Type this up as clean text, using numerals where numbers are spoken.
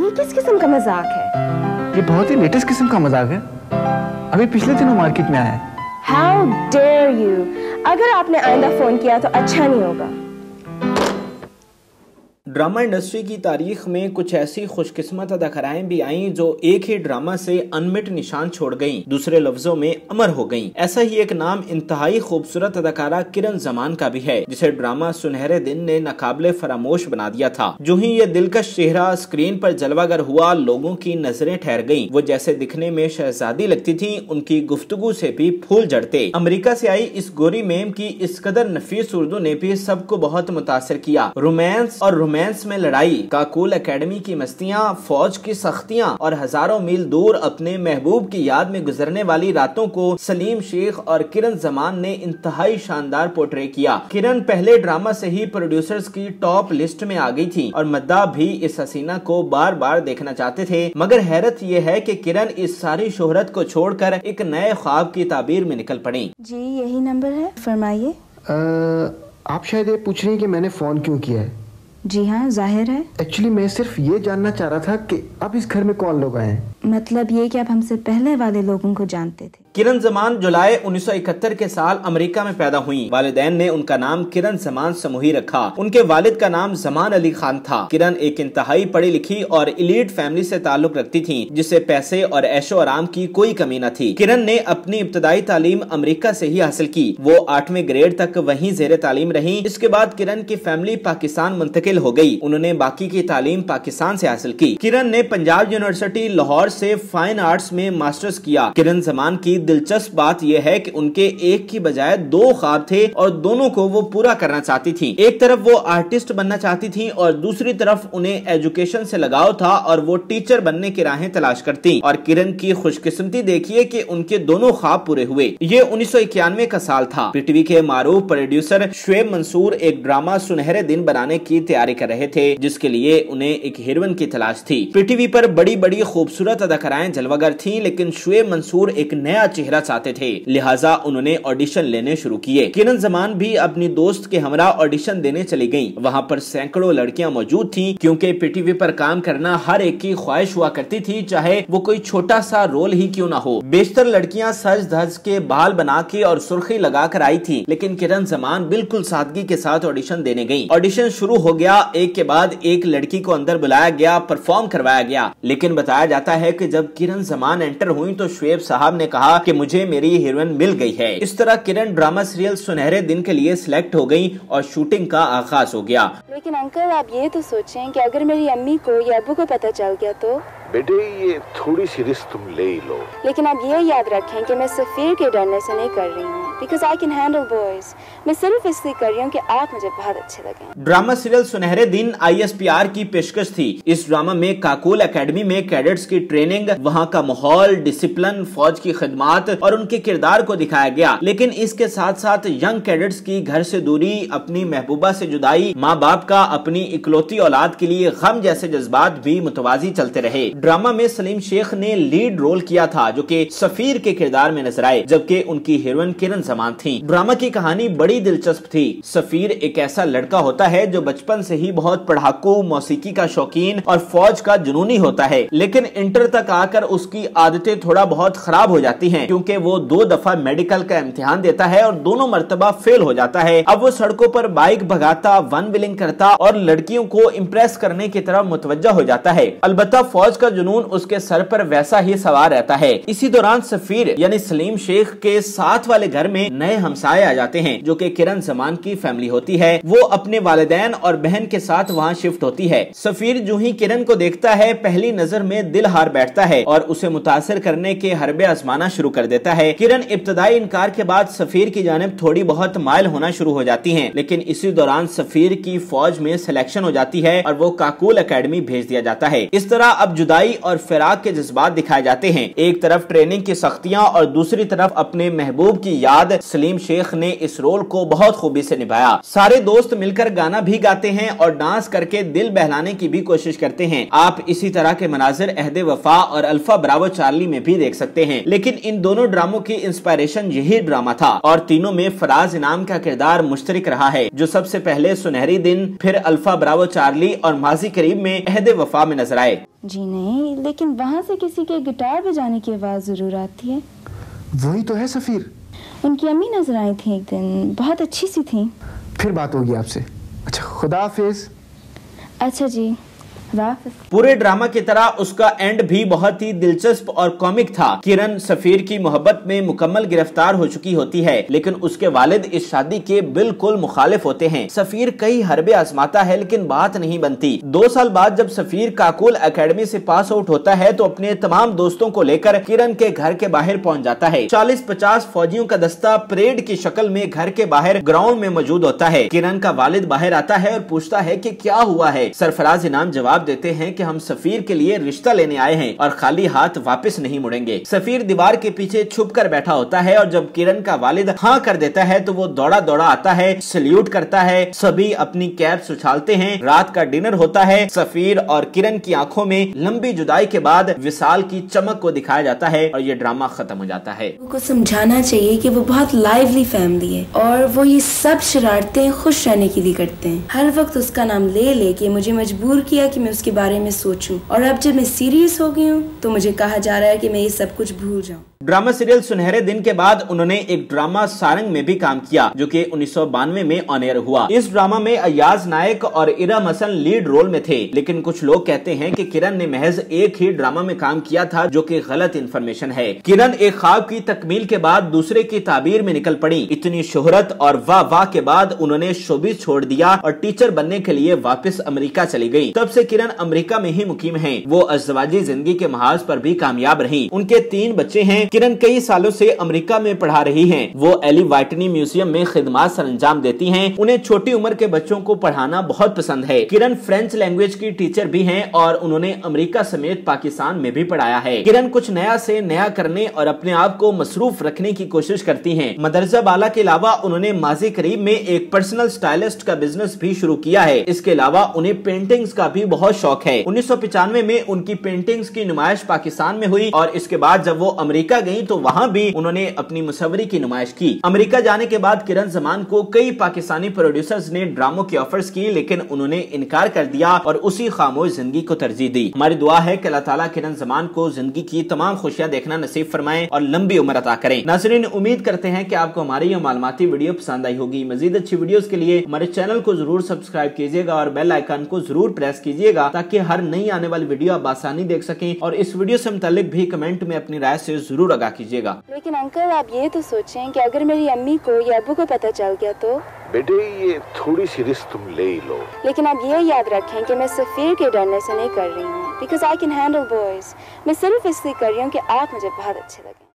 ये किस किस्म का मजाक है? ये बहुत ही लेटेस्ट किस्म का मजाक है, अभी पिछले दिनों मार्केट में आया है। How dare you! अगर आपने आइंदा फोन किया तो अच्छा नहीं होगा। ड्रामा इंडस्ट्री की तारीख में कुछ ऐसी खुशकिस्मत अदाकाराएं भी आईं जो एक ही ड्रामा से अनमिट निशान छोड़ गईं, दूसरे लफ्जों में अमर हो गईं। ऐसा ही एक नाम इंतहाई खूबसूरत अदाकारा किरण जमान का भी है, जिसे ड्रामा सुनहरे दिन ने नाकाबिले फरामोश बना दिया था। जो ही ये दिलकश चेहरा स्क्रीन पर जलवागर हुआ, लोगों की नजरें ठहर गयी। वो जैसे दिखने में शहजादी लगती थी, उनकी गुफ्तगू से भी फूल झड़ते। अमेरिका से आई इस गोरी मेम की इस कदर नफीस उर्दू ने भी सबको बहुत मुतासर किया। रोमांस और रोमांस में लड़ाई, काकूल एकेडमी की मस्तियाँ, फौज की सख्तियाँ और हजारों मील दूर अपने महबूब की याद में गुजरने वाली रातों को सलीम शेख और किरण जमान ने इंतहाई शानदार पोर्ट्रे किया। किरण पहले ड्रामा से ही प्रोड्यूसर्स की टॉप लिस्ट में आ गई थी और मद्दा भी इस हसीना को बार बार देखना चाहते थे। मगर हैरत ये है कि किरण इस सारी शोहरत को छोड़कर एक नए ख्वाब की ताबीर में निकल पड़ी। जी यही नंबर है, फरमाइए। आप शायद ये पूछ रही हैं कि मैंने फोन क्यों किया है? जी हाँ, जाहिर है। एक्चुअली मैं सिर्फ ये जानना चाह रहा था कि अब इस घर में कौन लोग आए हैं। मतलब ये कि आप हमसे पहले वाले लोगों को जानते थे। किरण जमान जुलाई 1971 के साल अमेरिका में पैदा हुई। वालिदैन ने उनका नाम किरण जमान समूही रखा। उनके वालिद का नाम जमान अली खान था। किरण एक इंतहाई पढ़ी लिखी और इलीट फैमिली से ताल्लुक रखती थी, जिसे पैसे और ऐशो आराम की कोई कमी न थी। किरण ने अपनी इब्तदाई तालीम अमेरिका से ही हासिल की। वो 8वें ग्रेड तक वहीं जेर तालीम रही। इसके बाद किरण की फैमिली पाकिस्तान मुंतकिल हो गई। उन्होंने बाकी की तालीम पाकिस्तान से हासिल की। किरण ने पंजाब यूनिवर्सिटी लाहौर से फाइन आर्ट्स में मास्टर्स किया। किरण जमान की दिलचस्प बात यह है कि उनके एक की बजाय 2 ख्वाब थे और दोनों को वो पूरा करना चाहती थी। एक तरफ वो आर्टिस्ट बनना चाहती थी और दूसरी तरफ उन्हें एजुकेशन से लगाव था और वो टीचर बनने की राहें तलाश करती। और किरण की खुशकिस्मती देखिए कि उनके दोनों ख्वाब पूरे हुए। ये 1991 का साल था। पीटीवी के मारूफ प्रोड्यूसर शुएब मंसूर एक ड्रामा सुनहरे दिन बनाने की तैयारी कर रहे थे, जिसके लिए उन्हें एक हीरोइन की तलाश थी। पीटीवी पर बड़ी बड़ी खूबसूरत अदाकाराएं जलवागर थी, लेकिन शुएब मंसूर एक नया चेहरा चाहते थे, लिहाजा उन्होंने ऑडिशन लेने शुरू किए। किरण जमान भी अपनी दोस्त के हमरा ऑडिशन देने चली गयी। वहाँ पर सैकड़ों लड़कियां मौजूद थी, क्योंकि पीटीवी पर काम करना हर एक की ख्वाहिश हुआ करती थी, चाहे वो कोई छोटा सा रोल ही क्यों ना हो। बेशतर लड़कियां सज धज के बाल बना के और सुर्खी लगा कर आई थी, लेकिन किरण जमान बिल्कुल सादगी के साथ ऑडिशन देने गयी। ऑडिशन शुरू हो गया। एक के बाद एक लड़की को अंदर बुलाया गया, परफॉर्म करवाया गया। लेकिन बताया जाता है कि जब किरण जमान एंटर हुई तो शुएब साहब ने कहा कि मुझे मेरी हीरोइन मिल गई है। इस तरह किरण ड्रामा सीरियल सुनहरे दिन के लिए सिलेक्ट हो गई और शूटिंग का आगाज हो गया। लेकिन अंकल आप ये तो सोचें कि अगर मेरी अम्मी को या अब्बू को पता चल गया तो? बेटे ये थोड़ी सी रिस्क तुम ले ही लो। लेकिन आप ये याद रखें कि मैं सफीर के डरने से नहीं कर रही हूँ, because I can handle boys. मैं सिर्फ इसलिए कर रही हूँ कि आप मुझे बहुत अच्छे लगे। ड्रामा सीरियल सुनहरे दिन ISPR की पेशकश थी। इस ड्रामा में काकूल एकेडमी में कैडेट्स की ट्रेनिंग, वहाँ का माहौल, डिसिप्लिन, फौज की खिदमत और उनके किरदार को दिखाया गया। लेकिन इसके साथ साथ यंग कैडेट्स की घर से दूरी, अपनी महबूबा से जुदाई, माँ बाप का अपनी इकलौती औलाद के लिए गम जैसे जज्बात भी मुतवाजी चलते रहे। ड्रामा में सलीम शेख ने लीड रोल किया था, जो कि सफीर के किरदार में नजर आए, जबकि उनकी हीरोइन किरण जमान थी। ड्रामा की कहानी बड़ी दिलचस्प थी। सफीर एक ऐसा लड़का होता है जो बचपन से ही बहुत पढ़ाकू, मौसीकी का शौकीन और फौज का जुनूनी होता है, लेकिन इंटर तक आकर उसकी आदतें थोड़ा बहुत खराब हो जाती हैं, क्योंकि वो 2 दफा मेडिकल का इम्तिहान देता है और दोनों मर्तबा फेल हो जाता है। अब वो सड़कों पर बाइक भगाता, वन व्हीलिंग करता और लड़कियों को इम्प्रेस करने की तरफ मुतवज्जा हो जाता है। अलबत्ता फौज का जुनून उसके सर पर वैसा ही सवार रहता है। इसी दौरान सफीर यानी सलीम शेख के साथ वाले घर में नए हमसाए आ जाते हैं, जो कि किरण जमान की फैमिली होती है। वो अपने वालिदैन और बहन के साथ वहाँ शिफ्ट होती है। सफीर जो ही किरण को देखता है, पहली नजर में दिल हार बैठता है और उसे मुतासिर करने के हरबे आजमाना शुरू कर देता है। किरण इब्तदाई इनकार के बाद सफीर की जानिब थोड़ी बहुत माइल होना शुरू हो जाती है, लेकिन इसी दौरान सफीर की फौज में सिलेक्शन हो जाती है और वो काकूल एकेडमी भेज दिया जाता है। इस तरह अब जुदाई और फिराक के जज्बात दिखाए जाते हैं। एक तरफ ट्रेनिंग की सख्तियां और दूसरी तरफ अपने महबूब की याद बाद सलीम शेख ने इस रोल को बहुत खूबी से निभाया। सारे दोस्त मिलकर गाना भी गाते हैं और डांस करके दिल बहलाने की भी कोशिश करते हैं। आप इसी तरह के मनाजिर अहदे वफा और अल्फा ब्रावो चार्ली में भी देख सकते हैं। लेकिन इन दोनों ड्रामों की इंस्पायरेशन यही ड्रामा था और तीनों में फराज इनाम का किरदार मुश्तरक रहा है, जो सबसे पहले सुनहरी दिन, फिर अल्फा ब्रावो चार्ली और माजी करीब में अहदे वफा में नजर आए। जी नहीं, लेकिन वहाँ से किसी के गिटार बजाने की आवाज जरूर आती है। वही तो है सफीर। उनकी अम्मी नजर आई थी एक दिन, बहुत अच्छी सी थी। फिर बात होगी आपसे। अच्छा, खुदा हाफिज। अच्छा जी, पूरे ड्रामा की तरह उसका एंड भी बहुत ही दिलचस्प और कॉमिक था। किरण सफीर की मोहब्बत में मुकम्मल गिरफ्तार हो चुकी होती है, लेकिन उसके वालिद इस शादी के बिल्कुल मुखालिफ होते हैं। सफीर कई हरबे आजमाता है लेकिन बात नहीं बनती। 2 साल बाद जब सफीर काकुल एकेडमी से पास आउट होता है तो अपने तमाम दोस्तों को लेकर किरण के घर के बाहर पहुंच जाता है। 40-50 फौजियों का दस्ता परेड की शक्ल में घर के बाहर ग्राउंड में मौजूद होता है। किरण का वालिद बाहर आता है और पूछता है कि क्या हुआ है। सरफराज इनाम जवाब देते हैं कि हम सफीर के लिए रिश्ता लेने आए हैं और खाली हाथ वापस नहीं मुड़ेंगे। सफीर दीवार के पीछे छुप कर बैठा होता है और जब किरण का वालिद हाँ कर देता है तो वो दौड़ा दौड़ा आता है, सल्यूट करता है। सभी अपनी कैप्स उछालते हैं। रात का डिनर होता है। सफीर और किरण की आंखों में लंबी जुदाई के बाद विसाल की चमक को दिखाया जाता है और ये ड्रामा खत्म हो जाता है। उनको समझाना चाहिए कि वो बहुत लाइवली फैमिली है और वो ये सब शरारतें खुश रहने के लिए करते हैं। हर वक्त उसका नाम ले लेके मुझे मजबूर किया कि मैं उसके बारे में सोचूं और अब जब मैं सीरियस हो गई हूँ तो मुझे कहा जा रहा है कि मैं ये सब कुछ भूल जाऊं। ड्रामा सीरियल सुनहरे दिन के बाद उन्होंने एक ड्रामा सारंग में भी काम किया जो कि 1992 में ऑन एयर हुआ। इस ड्रामा में अयाज नायक और इरम हसन लीड रोल में थे, लेकिन कुछ लोग कहते हैं कि किरण ने महज एक ही ड्रामा में काम किया था, जो कि गलत इन्फॉर्मेशन है। किरण एक ख्वाब की तकमील के बाद दूसरे की ताबीर में निकल पड़ी। इतनी शोहरत और वाह वाह के बाद उन्होंने शोबिज छोड़ दिया और टीचर बनने के लिए वापस अमेरिका चली गई। तब से किरण अमेरिका में ही मुकीम है। वो अज़वाजी जिंदगी के महाज पर भी कामयाब रही। उनके 3 बच्चे हैं। किरण कई सालों से अमेरिका में पढ़ा रही हैं। वो एली वाइटनी म्यूजियम में खिदमत सरंजाम देती हैं। उन्हें छोटी उम्र के बच्चों को पढ़ाना बहुत पसंद है। किरण फ्रेंच लैंग्वेज की टीचर भी हैं और उन्होंने अमेरिका समेत पाकिस्तान में भी पढ़ाया है। किरण कुछ नया से नया करने और अपने आप को मसरूफ रखने की कोशिश करती हैं। मदरसा बाला के अलावा उन्होंने माजी करीब में एक पर्सनल स्टाइलिस्ट का बिजनेस भी शुरू किया है। इसके अलावा उन्हें पेंटिंग्स का भी बहुत शौक है। 1995 में उनकी पेंटिंग्स की नुमाइश पाकिस्तान में हुई और इसके बाद जब वो अमेरिका गई तो वहाँ भी उन्होंने अपनी मुसव्वरी की नुमाइश की। अमेरिका जाने के बाद किरण जमान को कई पाकिस्तानी प्रोड्यूसर्स ने ड्रामों की ऑफर्स की, लेकिन उन्होंने इनकार कर दिया और उसी खामोश जिंदगी को तरजीह दी। हमारी दुआ है कि अल्लाह ताला किरण जमान को जिंदगी की तमाम खुशियां देखना नसीब फरमाए और लंबी उम्र अता करें। नाज़रीन, उम्मीद करते हैं कि आपको हमारी यह मालूमाती वीडियो पसंद आई होगी। मजीद अच्छी वीडियोस के लिए हमारे चैनल को जरूर सब्सक्राइब कीजिएगा और बेल आइकन को जरूर प्रेस कीजिएगा ताकि हर नई आने वाली वीडियो आप आसानी देख सकें और इस वीडियो से मुताल्लिक भी कमेंट में अपनी राय से जरूर आगाह कीजिएगा। लेकिन अंकल, आप ये तो सोचें कि अगर मेरी अम्मी को या अब्बू को पता चल गया तो? बेटे, ये थोड़ी सी रिस्क तुम ले ही लो। लेकिन आप ये याद रखें कि मैं सफीर के डरने से नहीं कर रही हूँ, because I can handle boys. मैं सिर्फ इसलिए कर रही हूँ कि आप मुझे बहुत अच्छे लगे।